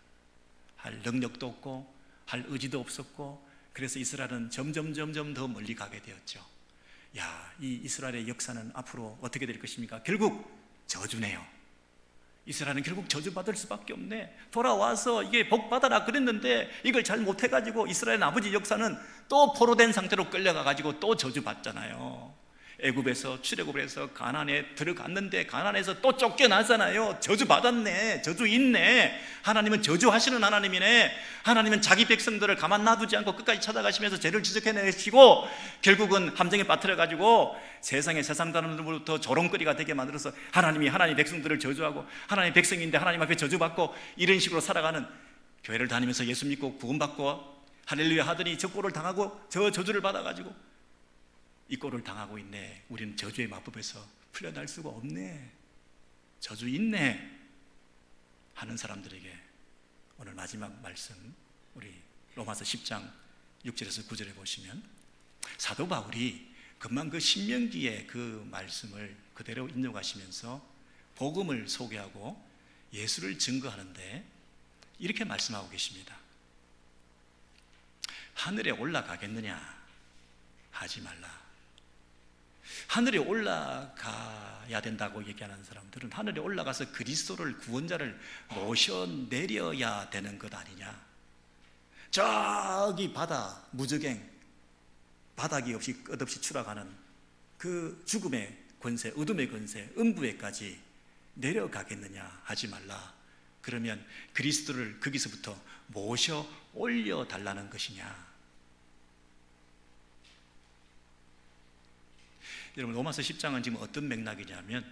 할 능력도 없고 할 의지도 없었고, 그래서 이스라엘은 점점 더 멀리 가게 되었죠. 야, 이 이스라엘의 역사는 앞으로 어떻게 될 것입니까? 결국 저주네요. 이스라엘은 결국 저주받을 수밖에 없네. 돌아와서 이게 복받아라 그랬는데 이걸 잘 못해가지고 이스라엘 아버지 역사는 또 포로된 상태로 끌려가가지고 또 저주받잖아요. 애굽에서 출애굽을 해서 가나안에 들어갔는데 가나안에서 또 쫓겨나잖아요. 저주받았네. 저주 있네. 하나님은 저주하시는 하나님이네. 하나님은 자기 백성들을 가만 놔두지 않고 끝까지 찾아가시면서 죄를 지적해내시고 결국은 함정에 빠뜨려가지고 세상 사람들로부터 조롱거리가 되게 만들어서 하나님이 하나님 백성들을 저주하고 하나님 백성인데 하나님 앞에 저주받고 이런 식으로 살아가는, 교회를 다니면서 예수 믿고 구원받고 할렐루야 하더니 저 꼴을 당하고 저 저주를 받아가지고 이 꼴을 당하고 있네. 우리는 저주의 마법에서 풀려날 수가 없네. 저주 있네 하는 사람들에게 오늘 마지막 말씀, 우리 로마서 10장 6절에서 9절에 보시면 사도 바울이 금방 그 신명기의 그 말씀을 그대로 인용하시면서 복음을 소개하고 예수를 증거하는데 이렇게 말씀하고 계십니다. 하늘에 올라가겠느냐? 하지 말라. 하늘에 올라가야 된다고 얘기하는 사람들은 하늘에 올라가서 그리스도를, 구원자를 모셔내려야 되는 것 아니냐. 저기 바다, 무저갱, 바닥이 없이 끝없이 추락하는 그 죽음의 권세, 어둠의 권세, 음부에까지 내려가겠느냐. 하지 말라. 그러면 그리스도를 거기서부터 모셔 올려달라는 것이냐. 여러분, 로마서 10장은 지금 어떤 맥락이냐면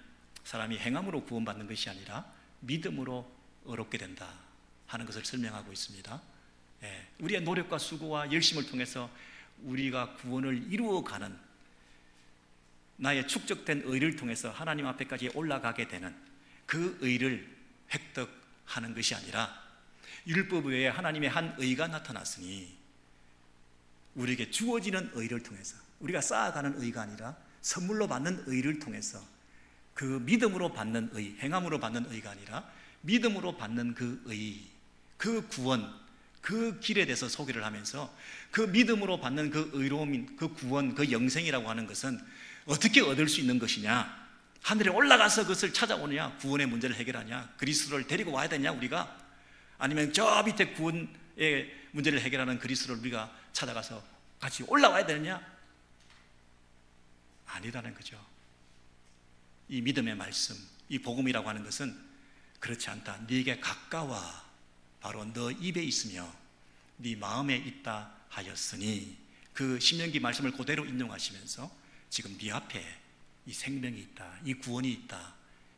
사람이 행함으로 구원받는 것이 아니라 믿음으로 의롭게 된다 하는 것을 설명하고 있습니다. 우리의 노력과 수고와 열심을 통해서 우리가 구원을 이루어가는, 나의 축적된 의를 통해서 하나님 앞에까지 올라가게 되는 그 의를 획득하는 것이 아니라 율법 외에 하나님의 한 의가 나타났으니 우리에게 주어지는 의를 통해서, 우리가 쌓아가는 의가 아니라 선물로 받는 의를 통해서, 그 믿음으로 받는 의, 행함으로 받는 의가 아니라 믿음으로 받는 그 의, 그 구원, 그 길에 대해서 소개를 하면서 그 믿음으로 받는 그 의로움, 그 구원, 그 영생이라고 하는 것은 어떻게 얻을 수 있는 것이냐. 하늘에 올라가서 그것을 찾아오느냐, 구원의 문제를 해결하냐, 그리스도를 데리고 와야 되냐 우리가, 아니면 저 밑에 구원의 문제를 해결하는 그리스도를 우리가 찾아가서 같이 올라와야 되느냐? 아니라는 거죠. 이 믿음의 말씀, 이 복음이라고 하는 것은 그렇지 않다. 네게 가까워 바로 너 입에 있으며 네 마음에 있다 하였으니, 그 신명기 말씀을 그대로 인용하시면서 지금 네 앞에 이 생명이 있다, 이 구원이 있다,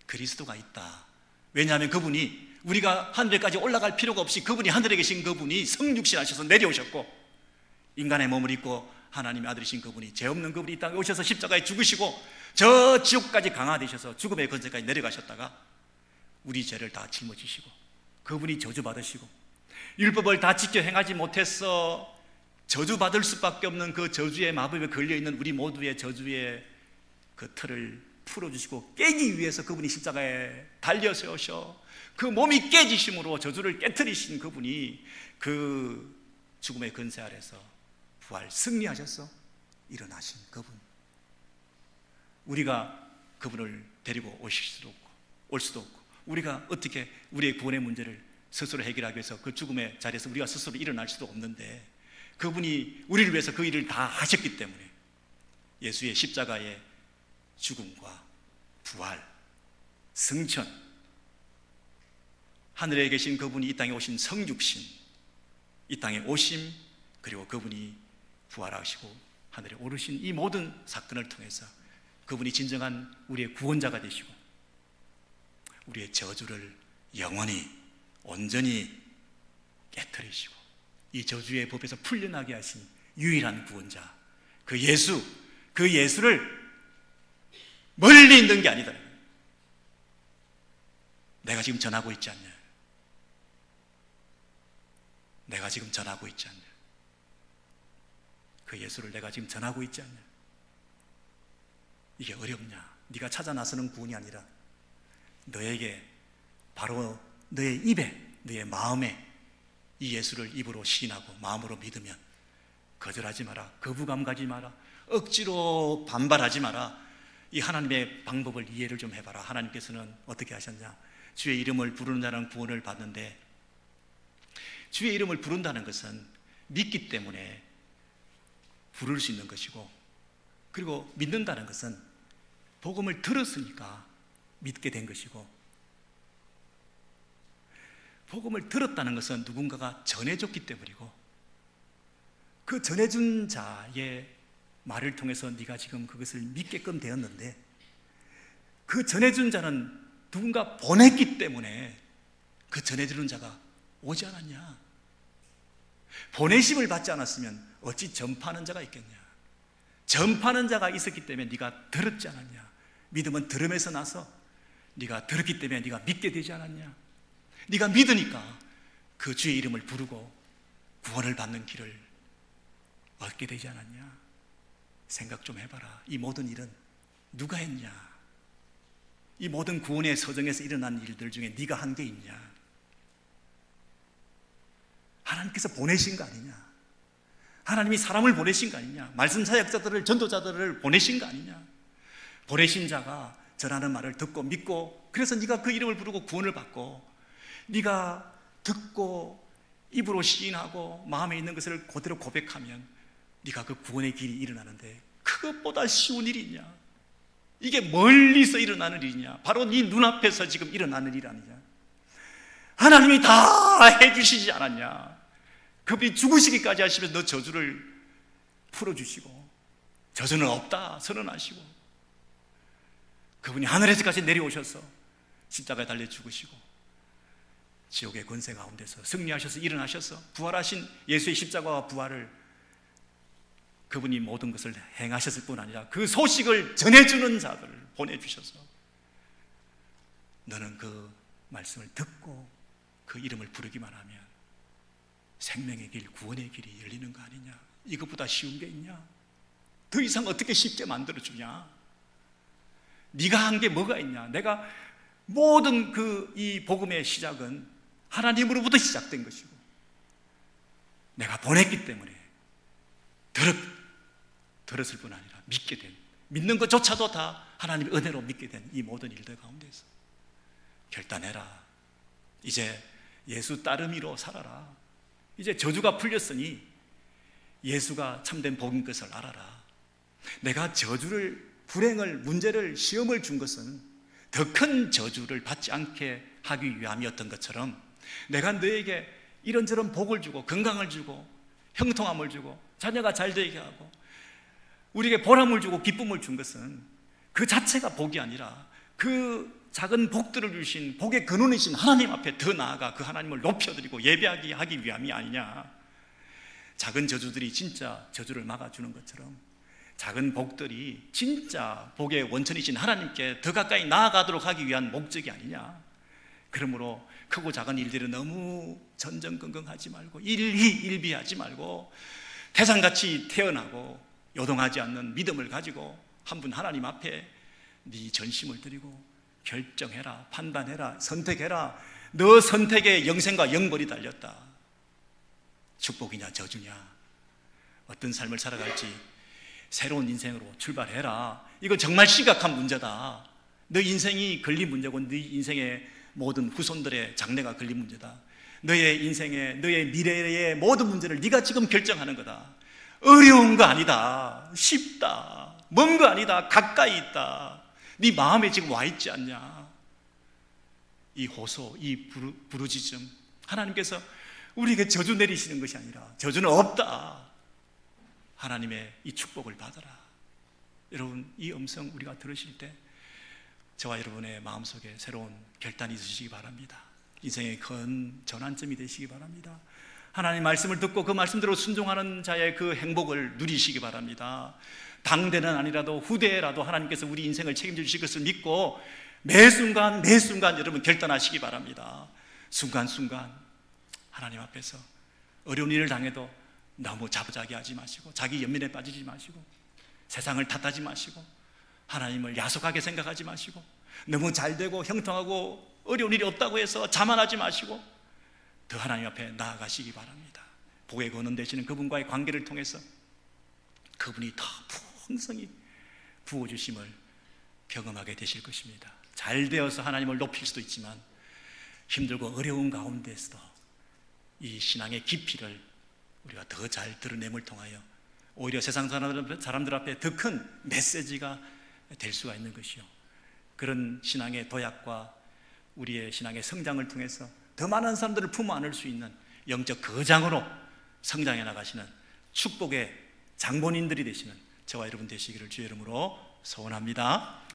그리스도가 있다. 왜냐하면 그분이, 우리가 하늘에까지 올라갈 필요가 없이 그분이, 하늘에 계신 그분이 성육신 하셔서 내려오셨고, 인간의 몸을 입고 하나님의 아들이신 그분이, 죄 없는 그분이 이 땅에 오셔서 십자가에 죽으시고 저 지옥까지 강화되셔서 죽음의 권세까지 내려가셨다가 우리 죄를 다 짊어지시고 그분이 저주받으시고 율법을 다 지켜 행하지 못해서 저주받을 수밖에 없는 그 저주의 마법에 걸려있는 우리 모두의 저주의 그 틀을 풀어주시고 깨기 위해서 그분이 십자가에 달려서셔 그 몸이 깨지심으로 저주를 깨트리신 그분이 그 죽음의 권세 아래서 부활 승리하셔서 일어나신 그분, 우리가 그분을 데리고 오실 수도 없고 올 수도 없고, 우리가 어떻게 우리의 구원의 문제를 스스로 해결하기 위해서 그 죽음의 자리에서 우리가 스스로 일어날 수도 없는데, 그분이 우리를 위해서 그 일을 다 하셨기 때문에 예수의 십자가의 죽음과 부활, 승천, 하늘에 계신 그분이 이 땅에 오신 성육신, 이 땅에 오심, 그리고 그분이 부활하시고 하늘에 오르신 이 모든 사건을 통해서 그분이 진정한 우리의 구원자가 되시고 우리의 저주를 영원히 온전히 깨트리시고 이 저주의 법에서 풀려나게 하신 유일한 구원자, 그 예수를 멀리 있는 게 아니다. 내가 지금 전하고 있지 않냐? 내가 지금 전하고 있지 않냐? 그 예수를 내가 지금 전하고 있지 않냐? 이게 어렵냐? 네가 찾아 나서는 구원이 아니라 너에게 바로 너의 입에, 너의 마음에 이 예수를 입으로 시인하고 마음으로 믿으면 거절하지 마라, 거부감 가지 마라, 억지로 반발하지 마라. 이 하나님의 방법을 이해를 좀 해봐라. 하나님께서는 어떻게 하셨냐? 주의 이름을 부르는 자는 구원을 받는데, 주의 이름을 부른다는 것은 믿기 때문에 부를 수 있는 것이고, 그리고 믿는다는 것은 복음을 들었으니까 믿게 된 것이고, 복음을 들었다는 것은 누군가가 전해줬기 때문이고, 그 전해준 자의 말을 통해서 네가 지금 그것을 믿게끔 되었는데, 그 전해준 자는 누군가 보냈기 때문에 그 전해주는 자가 오지 않았냐? 보내심을 받지 않았으면 어찌 전파하는 자가 있겠냐? 전파하는 자가 있었기 때문에 네가 들었지 않았냐? 믿음은 들음에서 나서 네가 들었기 때문에 네가 믿게 되지 않았냐? 네가 믿으니까 그 주의 이름을 부르고 구원을 받는 길을 얻게 되지 않았냐? 생각 좀 해봐라. 이 모든 일은 누가 했냐? 이 모든 구원의 서정에서 일어난 일들 중에 네가 한 게 있냐? 하나님께서 보내신 거 아니냐? 하나님이 사람을 보내신 거 아니냐? 말씀 사역자들을, 전도자들을 보내신 거 아니냐? 보내신 자가 전하는 말을 듣고 믿고, 그래서 네가 그 이름을 부르고 구원을 받고, 네가 듣고 입으로 시인하고 마음에 있는 것을 그대로 고백하면 네가 그 구원의 길이 일어나는데, 그것보다 쉬운 일이 있냐? 이게 멀리서 일어나는 일이냐? 바로 네 눈앞에서 지금 일어나는 일 아니냐? 하나님이 다 해주시지 않았냐? 그분이 죽으시기까지 하시면 너 저주를 풀어주시고, 저주는 없다 선언하시고, 그분이 하늘에서까지 내려오셔서 십자가에 달려 죽으시고 지옥의 권세 가운데서 승리하셔서 일어나셔서 부활하신 예수의 십자가와 부활을, 그분이 모든 것을 행하셨을 뿐 아니라 그 소식을 전해주는 자들을 보내주셔서 너는 그 말씀을 듣고 그 이름을 부르기만 하면 생명의 길, 구원의 길이 열리는 거 아니냐? 이것보다 쉬운 게 있냐? 더 이상 어떻게 쉽게 만들어주냐? 네가 한 게 뭐가 있냐? 내가 모든 이 복음의 시작은 하나님으로부터 시작된 것이고, 내가 보냈기 때문에 들었을 뿐 아니라 믿게 된, 믿는 것조차도 다 하나님의 은혜로 믿게 된 이 모든 일들 가운데서 결단해라. 이제 예수 따르미로 살아라. 이제 저주가 풀렸으니 예수가 참된 복인 것을 알아라. 내가 저주를, 불행을, 문제를, 시험을 준 것은 더 큰 저주를 받지 않게 하기 위함이었던 것처럼, 내가 너에게 이런저런 복을 주고 건강을 주고 형통함을 주고 자녀가 잘 되게 하고 우리에게 보람을 주고 기쁨을 준 것은 그 자체가 복이 아니라 그 작은 복들을 주신 복의 근원이신 하나님 앞에 더 나아가 그 하나님을 높여드리고 예배하기 하기 위함이 아니냐. 작은 저주들이 진짜 저주를 막아주는 것처럼 작은 복들이 진짜 복의 원천이신 하나님께 더 가까이 나아가도록 하기 위한 목적이 아니냐. 그러므로 크고 작은 일들은 너무 전전긍긍하지 말고 일희일비하지 말고 태산같이 태어나고 요동하지 않는 믿음을 가지고 한 분 하나님 앞에 네 전심을 드리고 결정해라, 판단해라, 선택해라. 너 선택에 영생과 영벌이 달렸다. 축복이냐 저주냐, 어떤 삶을 살아갈지 새로운 인생으로 출발해라. 이거 정말 심각한 문제다. 너 인생이 걸린 문제고 네 인생의 모든 후손들의 장래가 걸린 문제다. 너의 인생의, 너의 미래의 모든 문제를 네가 지금 결정하는 거다. 어려운 거 아니다. 쉽다. 먼 거 아니다. 가까이 있다. 네 마음에 지금 와 있지 않냐. 이 호소, 이 부르짖음, 하나님께서 우리에게 저주 내리시는 것이 아니라 저주는 없다. 하나님의 이 축복을 받아라. 여러분, 이 음성 우리가 들으실 때 저와 여러분의 마음속에 새로운 결단이 있으시기 바랍니다. 인생의 큰 전환점이 되시기 바랍니다. 하나님 말씀을 듣고 그 말씀대로 순종하는 자의 그 행복을 누리시기 바랍니다. 당대는 아니라도 후대라도 하나님께서 우리 인생을 책임져 주실 것을 믿고 매 순간 여러분 결단하시기 바랍니다. 순간순간 하나님 앞에서 어려운 일을 당해도 너무 자부자기하지 마시고 자기 연민에 빠지지 마시고 세상을 탓하지 마시고 하나님을 야속하게 생각하지 마시고 너무 잘되고 형통하고 어려운 일이 없다고 해서 자만하지 마시고 더 하나님 앞에 나아가시기 바랍니다. 복의 근원 되시는 그분과의 관계를 통해서 그분이 더 풍성히 부어주심을 경험하게 되실 것입니다. 잘 되어서 하나님을 높일 수도 있지만 힘들고 어려운 가운데서도 이 신앙의 깊이를 우리가 더 잘 드러냄을 통하여 오히려 세상 사람들 앞에 더 큰 메시지가 될 수가 있는 것이요, 그런 신앙의 도약과 우리의 신앙의 성장을 통해서 더 많은 사람들을 품어 안을 수 있는 영적 거장으로 성장해 나가시는 축복의 장본인들이 되시는 저와 여러분 되시기를 주의 이름으로 소원합니다.